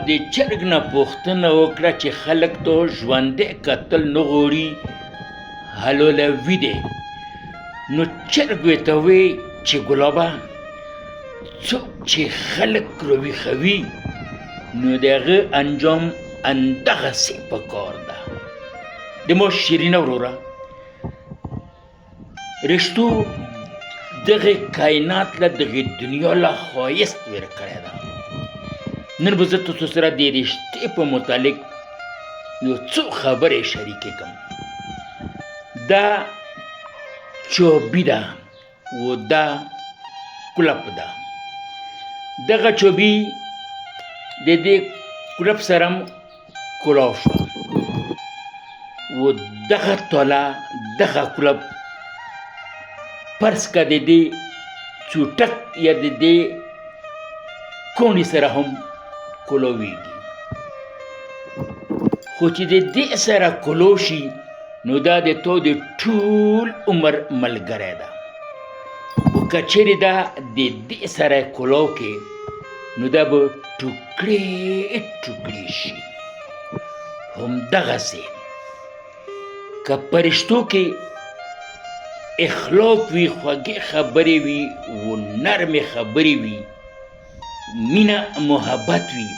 د چرګ نه پوښتنه وکړه چې خلک ته ژوندی کتل نه غواړي حلولوي دی. نو چرګ ورته وی چې ګلابه څوک چې خلک راویښوي نو د هغه انجام همدغسې پکار ده. د ما شیرینه وروره رښتو دغه کائنات له دغې دنیا له ښایست ویر کړی ده. نن به زه تاسو سره د رښتې په متعلق یو څو خبرې شریکې کړم. دا چوبي ده و دا کلپ ده. دغه چوبي د دې کلپ سره هم کلاو شوه و دغه توله دغه کلپ فرض که د دې چوټک یا د دې کونې سره هم کلویږي. خو چې د دې سره کلو شي نو دا د تو د ټول عمر ملګری ده. خو که چیرې دا د دې سره کلو کې نو دا به ټوکړې ټوکړې شي. همدغسې که په رشتو کې اخلاق وي، خوږې خبرې وي و نرمې خبرې وي، مینه محبت وي،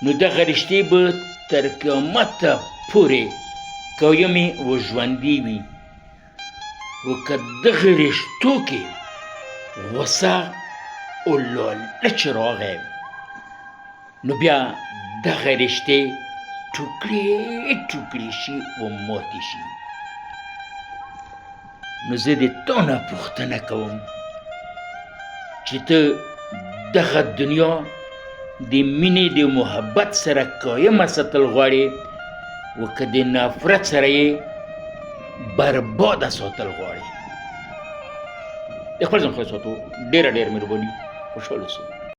نو دغه رشتې به تر قیامته پورې قیمې و ژوندي وي. و که دغه رشتو کې غوسه او لالچ راغی نو بیا دغه رشتې ټوکړې ټوکړې شي و ماتې شي. نو زه د تا نه پوښتنه کوم چې ته دغه دنیا د مینې د محبت سره قایمه ساتل غواړې و که د نفرت سره یې برباده ساتل غواړې. د خپل ځان ښه ساتو. ډېره ډېره مهرباني. خوشحاله اوسئ.